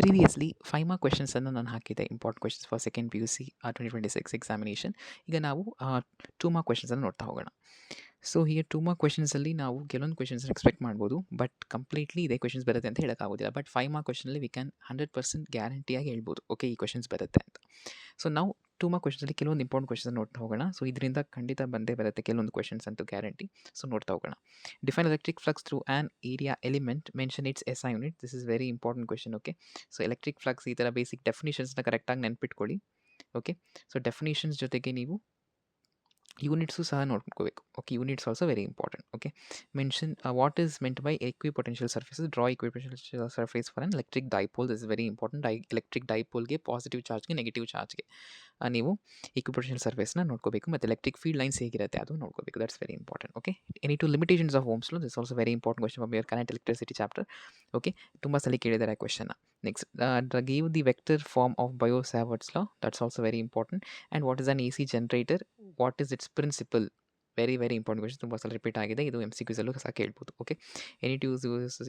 Previously 5 mark ಕ್ವೆಶನ್ಸನ್ನು ನಾನು ಹಾಕಿದ್ದೆ, important questions for second P U C 2026 examination. ಈಗ ನಾವು 2 ಮಾರ್ಕ್ ಕ್ವೆಶನ್ಸನ್ನು ನೋಡ್ತಾ ಹೋಗೋಣ. ಸೊ ಈ 2 ಮಾರ್ಕ್ ಕ್ವೆಶನ್ಸಲ್ಲಿ ನಾವು ಕೆಲವೊಂದು ಕ್ವೆಶನ್ಸ್ ಎಕ್ಸ್ಪೆಕ್ಟ್ ಮಾಡ್ಬೋದು, ಬಟ್ ಕಂಪ್ಲೀಟ್ಲಿ ಇದೇ ಕ್ವೆಶನ್ಸ್ ಬರುತ್ತೆ ಅಂತ ಹೇಳೋಕ್ಕಾಗೋದಿಲ್ಲ. ಬಟ್ 5 ಮಾರ್ಕ್ ಕ್ವೆಶನಲ್ಲಿ ವಿ ಕ್ಯಾನ್ 100% ಗ್ಯಾರಂಟಿಯಾಗಿ ಹೇಳ್ಬೋದು, ಓಕೆ ಈ ಕ್ವೆಶನ್ಸ್ ಬರುತ್ತೆ ಅಂತ. ಸೊ ನಾವು 2 ಮಾರ್ಕ್ ಕ್ವೆಶನ್ಸಲ್ಲಿ ಕೆಲವೊಂದು ಇಂಪಾರ್ಟೆಂಟ್ ಕ್ವೆಶನ್ಸ್ ನೋಡ್ತಾ ಹೋಗೋಣ. ಸೊ ಇದರಿಂದ ಖಂಡಿತ ಬಂದೇ ಬರುತ್ತೆ ಕೆಲವೊಂದು ಕ್ವೆಶನ್ಸ್ ಅಂತೂ ಗ್ಯಾರಂಟಿ. ಸೊ ನೋಡ್ತಾ ಹೋಗೋಣ. Define electric flux through on area element, mention it's SI unit. This is very important question. Okay, so electric flux ಈ ಥರ ಬೇಸಿಕ್ ಡೆಫಿನಿಷನ್ಸ್ನ ಕರೆಕ್ಟಾಗಿ ನೆನ್ಪಿಟ್ಕೊಳ್ಳಿ. ಓಕೆ, ಸೊ ಡೆಫಿನಿಷನ್ಸ್ ಜೊತೆಗೆ ನೀವು ಯೂನಿಟ್ಸು ಸಹ ನೋಡ್ಕೋಬೇಕು. Okay, units also very important. Okay, mention what is meant by equipotential surfaces, draw equipotential surface for an electric dipole. This is very important. Electric ಡೈಪೋಲ್ಗೆ positive ಚಾರ್ಜ್ಗೆ negative ಚಾರ್ಜ್ಗೆ ನೀವು equipotential ಸರ್ಫೇಸ್ನ ನೋಡ್ಕೋಬೇಕು, ಮತ್ತು ಎಲೆಕ್ಟ್ರಿಕ್ ಫೀಲ್ಡ್ ಲೈನ್ಸ್ ಹೇಗಿರುತ್ತೆ ಅದು ನೋಡ್ಕೋಬೇಕು. That's very important. Okay, any two limitations of Ohm's law, this also very important question from your current electricity chapter. Okay, ತುಂಬ ಸಲ ಕೇಳಿದ್ದಾರೆ ಕ್ವೆಶನ್ನ. Next, give the vector form of Biot Savart's law, that's also very important. And what is an AC generator, what is its principle. Very very important question, ತುಂಬ ಸಲ repeat ಆಗಿದೆ. ಇದು MCQಸಲ್ಲೂ ಸಹ ಕೇಳ್ಬೋದು. Okay, any two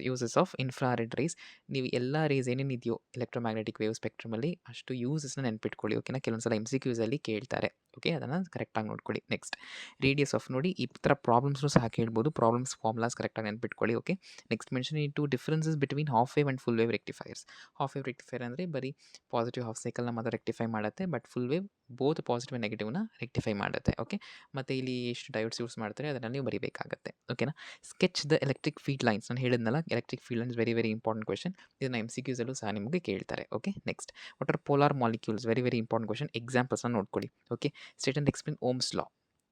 uses of infrared rice. ನೀವು ಎಲ್ಲ race ಏನೇನಿದೆಯೋ electromagnetic wave ಸ್ಪೆಕ್ಟ್ರಮಲ್ಲಿ ಅಷ್ಟು ಯೂಸಸ್ನ ನೆನ್ಪಿಟ್ಕೊಳ್ಳಿ. ಓಕೆನಾ, ಕೆಲವೊಂದು ಸಲ MCQಸಲ್ಲಿ ಕೇಳ್ತಾರೆ. ಓಕೆ, ಅದನ್ನು ಕರೆಕ್ಟಾಗಿ ನೋಡ್ಕೊಳ್ಳಿ. ನೆಕ್ಸ್ಟ್, ರೇಡಿಯಸ್ ಆಫ್ ನೋಡಿ, ಈ ಥರ ಪ್ರಾಬ್ಲಮ್ಸ್ನು ಸಹ ಕೇಳ್ಬೋದು. ಪ್ರಾಬ್ಲಮ್ಸ್ ಫಾರ್ಮುಲಾಸ್ ಕರೆಕ್ಟಾಗಿ ನೆನ್ಪಿಟ್ಕೊಳ್ಳಿ. ಓಕೆ, ನೆಕ್ಸ್ಟ್, ಮೆನ್ಷನ್ ಈ two differences between half wave and full wave rectifiers. Half wave rectifier ಅಂದರೆ ಬರೀ ಪಾಸಿಟಿವ್ ಹಾಫ್ ಸೈಕಲ್ನ ಮಾತ್ರ ರೆಕ್ಟಿಫೈ ಮಾಡುತ್ತೆ, but full wave both positive and ನೆಗೆಟಿವ್ನ ರೆಕ್ಟಿಫೈ ಮಾಡುತ್ತೆ. ಓಕೆ, ಮತ್ತು ಇಲ್ಲಿ ಎಷ್ಟು ಡಯೋಡ್ಸ್ ಯೂಸ್ ಮಾಡ್ತಾರೆ ಅದನ್ನು ನೀವು ಬರೀಬೇಕಾಗುತ್ತೆ. ಓಕೆನಾ, sketch the electric field lines. ನಾನು ಹೇಳಿದ್ನಲ್ಲ, electric field lines very very important question. ಇದನ್ನು MCQಸಲ್ಲೂ ಸಹ ನಿಮಗೆ ಕೇಳ್ತಾರೆ. Okay, next, what are polar molecules. Very very important question. ಎಕ್ಸಾಂಪಲ್ಸ್ನ ನೋಡ್ಕೊಳ್ಳಿ. Okay, state and explain Ohm's law.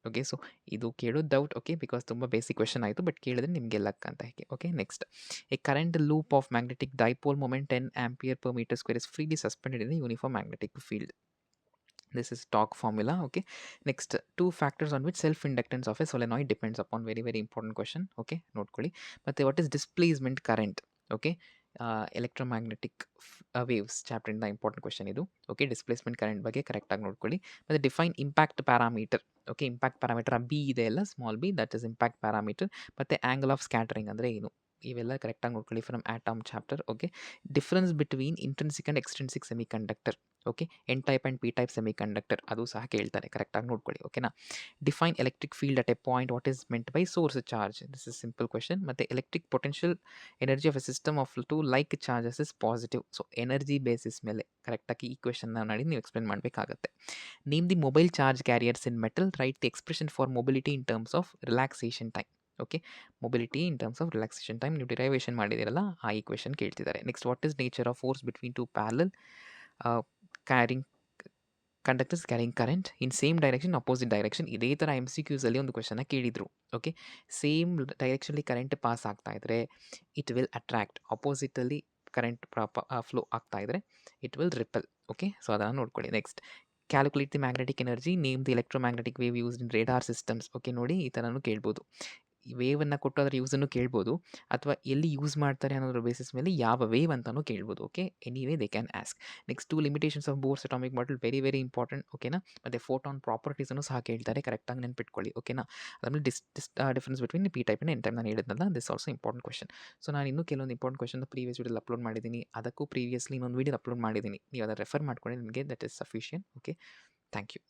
Okay, so ಇದು ಕೇಳೋದು ಡೌಟ್. ಓಕೆ, ಬಿಕಾಸ್ ತುಂಬ ಬೇಸಿಕ್ ಕ್ವೆಶನ್ ಆಯಿತು, ಬಟ್ ಕೇಳಿದ್ರೆ ನಿಮಗೆ ಲಕ್ ಅಂತ ಹೇಗೆ. Okay, next, a current loop of magnetic dipole moment 10 ampere per meter square is freely suspended in a uniform magnetic field. This is torque formula. Okay, next, two factors on which self inductance of a solenoid depends upon. Very very important question. Okay, ನೋಡ್ಕೊಳ್ಳಿ. ಮತ್ತು what is displacement current. Okay, electromagnetic waves ಚಾಪ್ಟರಿಂದ important question ಇದು. Okay, displacement current ಬಗ್ಗೆ ಕರೆಕ್ಟಾಗಿ ನೋಡ್ಕೊಳ್ಳಿ. ಮತ್ತು define impact parameter. Okay, impact parameter b ಇದೆ ಅಲ್ಲ, small b, that is impact parameter. ಮತ್ತು ಆ್ಯಂಗಲ್ ಆಫ್ ಸ್ಕ್ಯಾಟರಿಂಗ್ ಅಂದರೆ ಏನು, ಇವೆಲ್ಲ ಕರೆಕ್ಟಾಗಿ ನೋಡ್ಕೊಳ್ಳಿ from atom chapter. Okay, difference between intrinsic and extrinsic semiconductor. Okay, n type and p type semiconductor ಅದು ಸಹ ಕೇಳ್ತಾರೆ, ಕರೆಕ್ಟಾಗಿ ನೋಡ್ಕೊಳ್ಳಿ. ಓಕೆನಾ, define electric field at a point, what is meant by source charge. This is simple question. ಮತ್ತು electric potential energy of a system of two like charges is positive. So energy basis ಮೇಲೆ ಕರೆಕ್ಟಾಗಿ ಈ ಕ್ವೆಶನ್ನ ಮಾಡಿ ನೀವು explain ಮಾಡಬೇಕಾಗತ್ತೆ. Name the mobile charge carriers in metal, write the expression for mobility in terms of relaxation time. Okay, mobility in terms of relaxation time ನೀವು derivation ಮಾಡಿದಿರಲ್ಲ, ಆ ಈಕ್ವೇಷನ್ ಕೇಳ್ತಿದ್ದಾರೆ. Next, what is nature of force between two parallel carrying conductors carrying current in same direction opposite direction. ಇದೇ ಥರ MCQಸಲ್ಲಿ ಒಂದು ಕ್ವೆಶನ್ನ ಕೇಳಿದರು. ಓಕೆ, ಸೇಮ್ ಡೈರೆಕ್ಷನಲ್ಲಿ ಕರೆಂಟ್ ಪಾಸ್ ಆಗ್ತಾ ಇದ್ದರೆ ಇಟ್ ವಿಲ್ ಅಟ್ರ್ಯಾಕ್ಟ್, ಅಪೋಸಿಟಲ್ಲಿ ಕರೆಂಟ್ ಫ್ಲೋ ಆಗ್ತಾ ಇದ್ದರೆ it will repel. Okay, so ಅದನ್ನು ನೋಡ್ಕೊಳ್ಳಿ. Next, calculate the magnetic energy, name the electromagnetic wave used in radar systems. Okay, ನೋಡಿ ಈ ಥರನೂ ಕೇಳ್ಬೋದು. ವೇವನ್ನು ಕೊಟ್ಟು ಅದರ ಯೂಸನ್ನು ಕೇಳ್ಬೋದು, ಅಥವಾ ಎಲ್ಲಿ ಯೂಸ್ ಮಾಡ್ತಾರೆ ಅನ್ನೋದ್ರ ಬೇಸಿಸ್ ಮೇಲೆ ಯಾವ ವೇವ್ ಅಂತಲೂ ಕೇಳ್ಬೋದು. Okay, anyway they can ask. Next, two limitations of Bohr's atomic model, very very important. ಓಕೆನಾ, ಮತ್ತು ಫೋಟಾನ್ ಪ್ರಾಪರ್ಟೀಸನ್ನು ಸಹ ಕೇಳ್ತಾರೆ, ಕರೆಕ್ಟಾಗಿ ನೆನ್ಪಿಟ್ಕೊಳ್ಳಿ. ಓಕೆನಾ, ಅದಾದಮೇಲೆ difference between P type and N type ನಾನು ಹೇಳಿದ್ನಲ್ಲ, this also important question. So ನಾನು ಇನ್ನೂ ಕೆಲವೊಂದು ಇಂಪಾರ್ಟೆಂಟ್ ಕ್ವೆಶನ್ ಪ್ರೀವಿಯಸ್ ವೀಡಿಯೋಲಿ ಅಪ್ಲೋಡ್ ಮಾಡಿದ್ದೀನಿ, ಅದಕ್ಕೂ ಪ್ರೀವಿಯಸ್ಲಿ ಇನ್ನೊಂದು ವೀಡಿಯೋ ಅಪ್ಲೋಡ್ ಮಾಡಿದ್ದೀನಿ, ನೀವು ಅದನ್ನು ರೆಫರ್ ಮಾಡ್ಕೊಂಡು ನಿಮಗೆ that is sufficient. Okay, thank you.